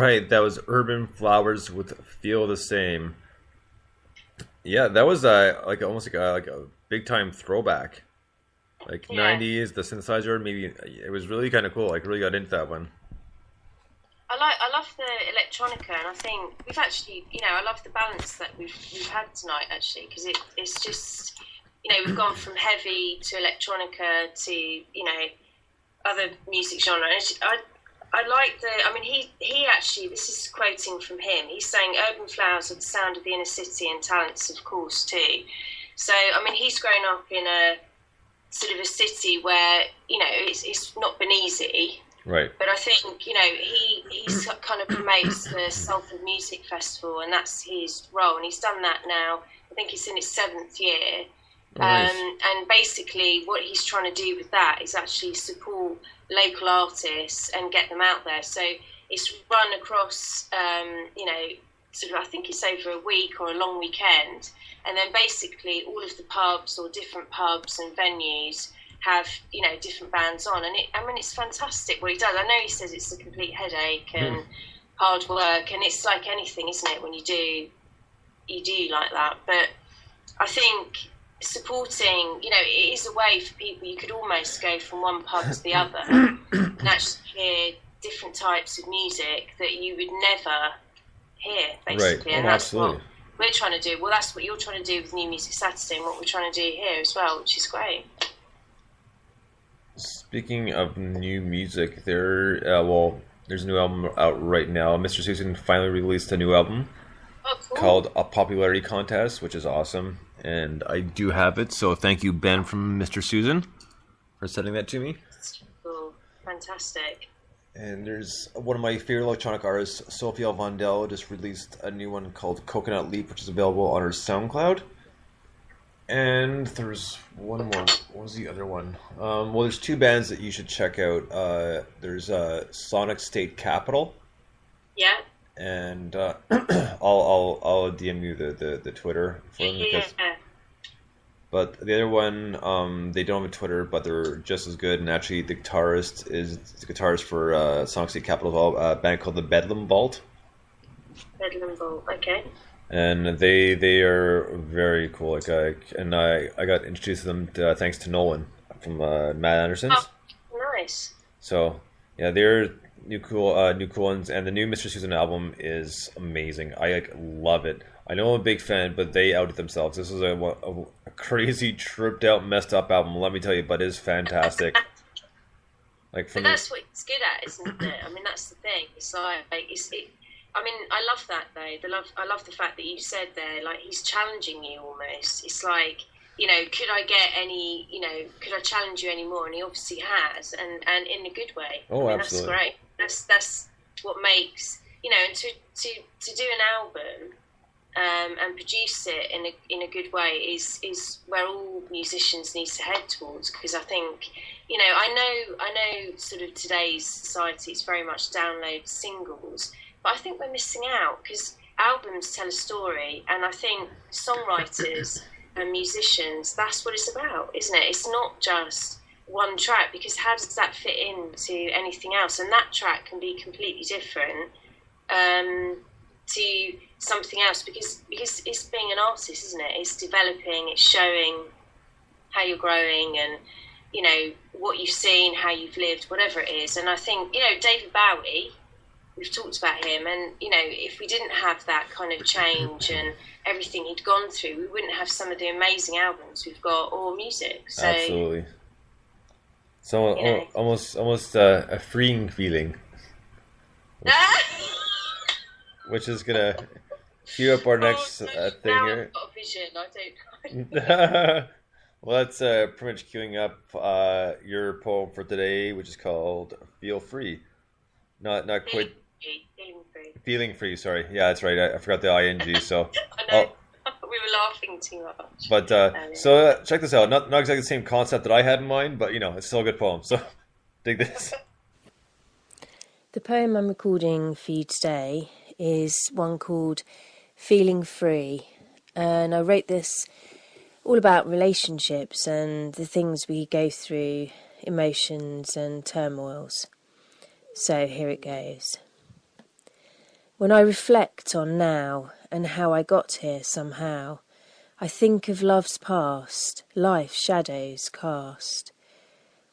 tight. That was Urban Flowers with Feel the Same. Yeah, that was like almost like a big time throwback. Like Yeah. 90s, the synthesizer, maybe it was really kind of cool. Like really got into that one. I love the electronica, and I think we've actually, I love the balance that we've had tonight actually, because it's just, we've gone from heavy to electronica to other music genre. And I like I mean, he actually, this is quoting from him. He's saying urban flowers are the sound of the inner city and talents, of course, too. So I mean, he's grown up in a sort of a city where it's not been easy. Right. But I think, he's kind of promotes the Salford Music Festival, and that's his role. And he's done that now. I think it's in its 7th year. Oh, nice. And basically what he's trying to do with that is actually support local artists and get them out there. So it's run across, sort of, I think it's over a week or a long weekend. And then basically all of the pubs or different pubs and venues have different bands on, and it's fantastic what he does. I know he says it's a complete headache and hard work, and it's like anything, isn't it, when you do like that. But I think supporting, it is a way for people. You could almost go from one pub to the other and actually hear different types of music that you would never hear, basically. Right. And that's absolutely. what we're trying to do. Well, that's what you're trying to do with New Music Saturday, and what we're trying to do here as well, which is great. Speaking of new music, there's a new album out right now. Mr. Susan finally released a new album called A Popularity Contest, which is awesome. And I do have it, so thank you, Ben from Mr. Susan, for sending that to me. Cool. Fantastic. And there's one of my favorite electronic artists, Sophia Vondel, just released a new one called Coconut Leap, which is available on her SoundCloud. And there's one more. What was the other one? There's 2 bands that you should check out. There's Sonic State Capital. Yeah. And I'll DM you the Twitter for them. Yeah. But the other one, they don't have a Twitter, but they're just as good. And actually, the guitarist is the guitarist for Sonic State Capital, a band called the Bedlam Vault. Bedlam Vault. Okay. And they are very cool. Like I got introduced to them thanks to Nolan from Matt Anderson's. Oh, nice. So yeah, they're new cool ones. And the new Mr. Susan album is amazing. I love it. I know I'm a big fan, but they outed themselves. This is a crazy, tripped out, messed up album. Let me tell you, but it's fantastic. But that's what it's good at, isn't it? I mean, that's the thing. It's like I mean, I love that though. I love the fact that you said there, like, he's challenging you almost. It's like, could I get any, could I challenge you any more? And he obviously has, and in a good way. Oh, I mean, absolutely. That's great. That's what makes, and to do an album and produce it in a good way is where all musicians need to head towards. Because I think, I know sort of today's society, it's very much download singles. But I think we're missing out, because albums tell a story, and I think songwriters and musicians, that's what it's about, isn't it? It's not just one track, because how does that fit into anything else? And that track can be completely different to something else, because it's being an artist, isn't it? It's developing, it's showing how you're growing, and what you've seen, how you've lived, whatever it is. And I think David Bowie, we've talked about him, and if we didn't have that kind of change and everything he'd gone through, we wouldn't have some of the amazing albums we've got or music. So absolutely. So almost a freeing feeling, which is gonna cue up our next thing now here. I've got a vision. I don't. Well, that's pretty much queuing up your poem for today, which is called "Feel Free." Not quite. Feeling free. Feeling free. Sorry. Yeah, that's right. I forgot the ing. So. I know. We were laughing too much. But check this out. Not exactly the same concept that I had in mind, but it's still a good poem. So dig this. The poem I'm recording for you today is one called "Feeling Free," and I wrote this all about relationships and the things we go through, emotions and turmoils. So here it goes. When I reflect on now and how I got here somehow, I think of love's past, life's shadows cast,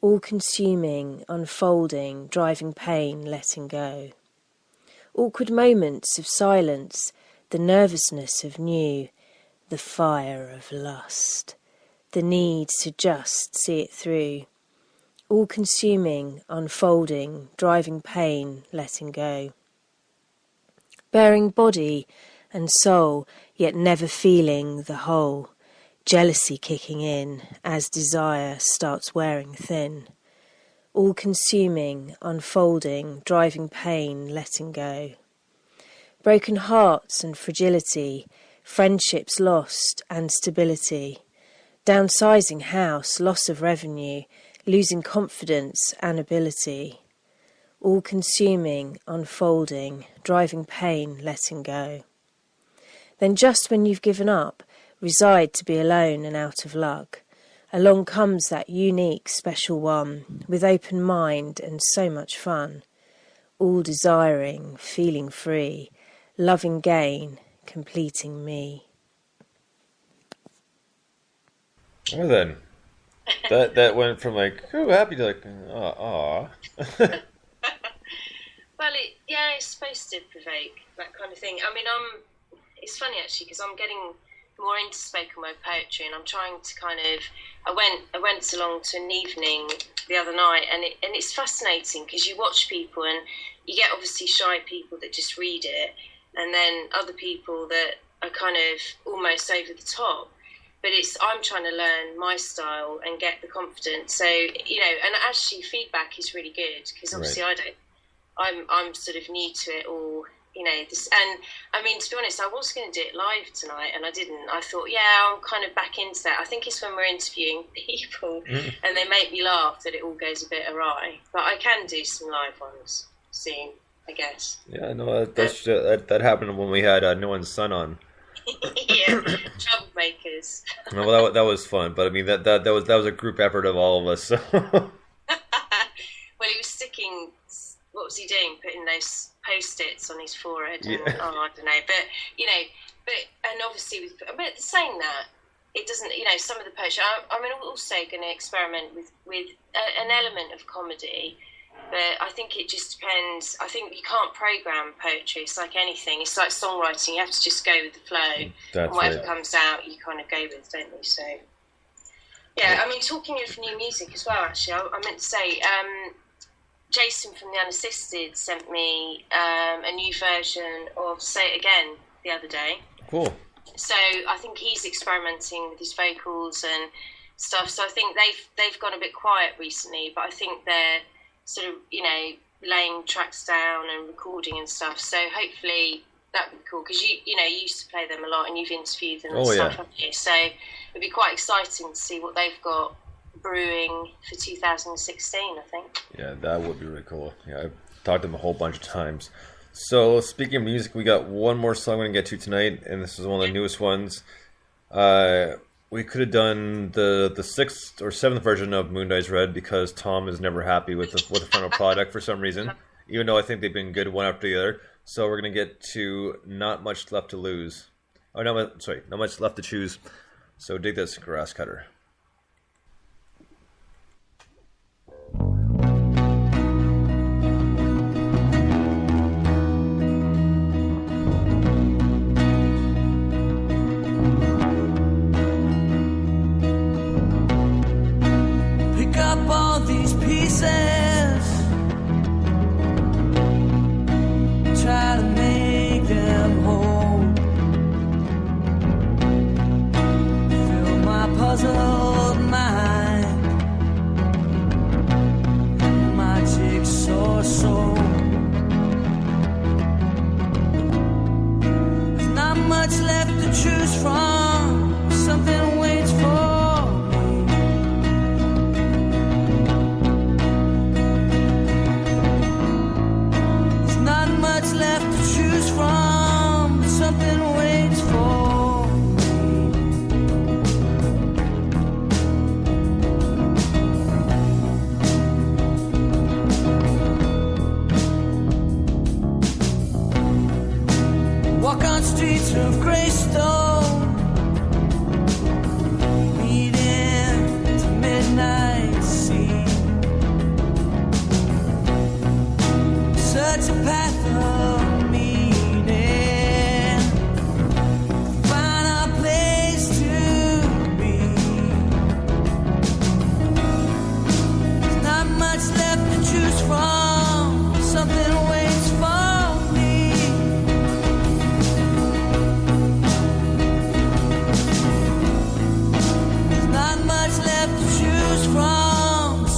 all-consuming, unfolding, driving pain, letting go. Awkward moments of silence, the nervousness of new, the fire of lust, the need to just see it through. All-consuming, unfolding, driving pain, letting go. Bearing body and soul, yet never feeling the whole. Jealousy kicking in as desire starts wearing thin. All-consuming, unfolding, driving pain, letting go. Broken hearts and fragility, friendships lost and stability. Downsizing house, loss of revenue, losing confidence and ability. All-consuming, unfolding, driving pain, letting go. Then just when you've given up, resigned to be alone and out of luck, along comes that unique, special one, with open mind and so much fun, all desiring, feeling free, loving gain, completing me. Well then, that went from like, oh, happy to like, aw. Well, it's supposed to provoke that kind of thing. I mean, it's funny actually because I'm getting more into spoken word poetry, and I'm trying to kind of. I went along to an evening the other night, and it's fascinating because you watch people, and you get obviously shy people that just read it, and then other people that are kind of almost over the top. But I'm trying to learn my style and get the confidence. So and actually feedback is really good because obviously Right. I'm sort of new to it all. This, and I mean, to be honest, I was going to do it live tonight, and I didn't. I thought, I'm kind of back into that. I think it's when we're interviewing people and they make me laugh that it all goes a bit awry. But I can do some live ones soon, I guess. Yeah, no, that happened when we had No One's Son on. Yeah, troublemakers. No, well, that was fun, but I mean that was a group effort of all of us. So. Well, he was sticking. What was he doing? Putting those post-its on his forehead. And, Yeah. I don't know. But and obviously, but saying that, it doesn't. Some of the poetry. I'm also going to experiment with an element of comedy. But I think it just depends. I think you can't program poetry. It's like anything. It's like songwriting. You have to just go with the flow. That's And whatever right. comes out, you kind of go with, don't you? So, yeah. I mean, talking of new music as well, actually, I meant to say, Jason from The Unassisted sent me a new version of Say It Again the other day. Cool. So I think he's experimenting with his vocals and stuff. So I think they've gone a bit quiet recently, but I think they're sort of, laying tracks down and recording and stuff. So hopefully that would be cool because you used to play them a lot and you've interviewed them and stuff, haven't you? So it'd be quite exciting to see what they've got brewing for 2016, I think. Yeah, that would be really cool. Yeah, I've talked to them a whole bunch of times. So speaking of music, we got one more song we're gonna get to tonight, and this is one of the newest ones. We could have done the sixth or seventh version of Moon Dies Red because Tom is never happy with the final product for some reason, even though I think they've been good one after the other. So we're gonna get to Not Much Left to Lose. Oh, Not Much Left to Choose. So dig this, Grass Cutter. Pick up all these pieces, try to make them whole. Fill my puzzled mind, my jigsaw soul. There's not much left to choose from, something waits for. Left to choose from, something waits for me.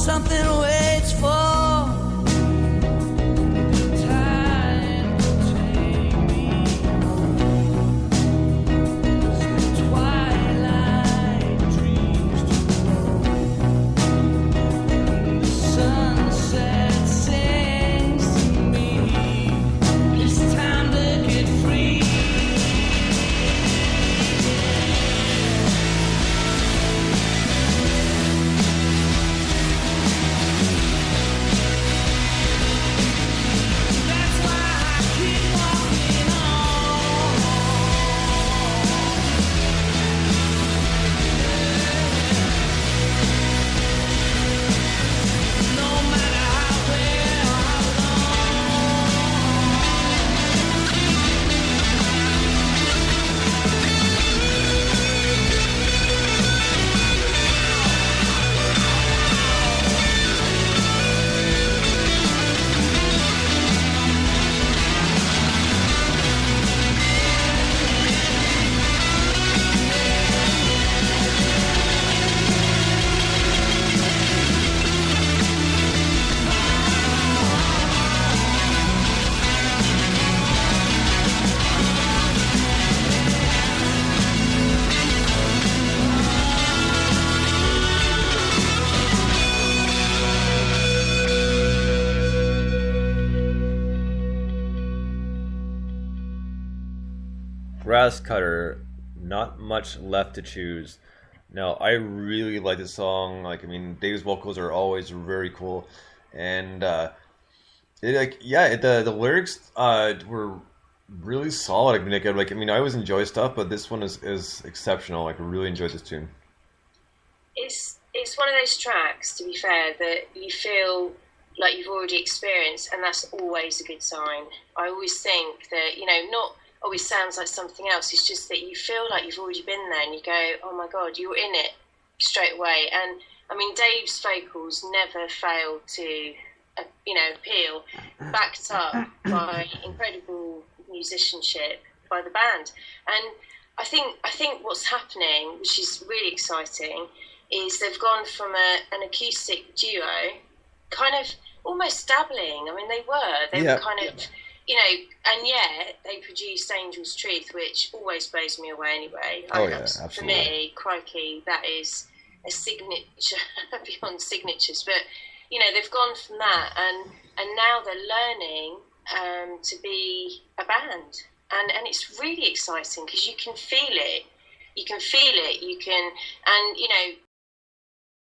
something waits for. Time to take me. Twilight dreams to grow. The sunset sings to me. It's time to get free. That's why I keep walking on. No matter how well, how Grass Cutter, not much left to choose. Now, I really like this song. Like, I mean, Dave's vocals are always very cool, and the lyrics were really solid. I mean, I always enjoy stuff, but this one is exceptional. Like, I really enjoyed this tune. It's one of those tracks, to be fair, that you feel like you've already experienced, and that's always a good sign. I always think that, not always sounds like something else. It's just that you feel like you've already been there, and you go, oh my God, you're in it straight away. And I mean, Dave's vocals never fail to, appeal, backed up by incredible musicianship by the band. And I think what's happening, which is really exciting, is they've gone from an acoustic duo, kind of almost dabbling. I mean, they were kind of, and yet they produced Angel's Truth, which always blows me away anyway. Absolutely. For me, crikey, that is a signature beyond signatures. But, they've gone from that, and now they're learning to be a band. And it's really exciting because you can feel it. You can feel it. You can, and,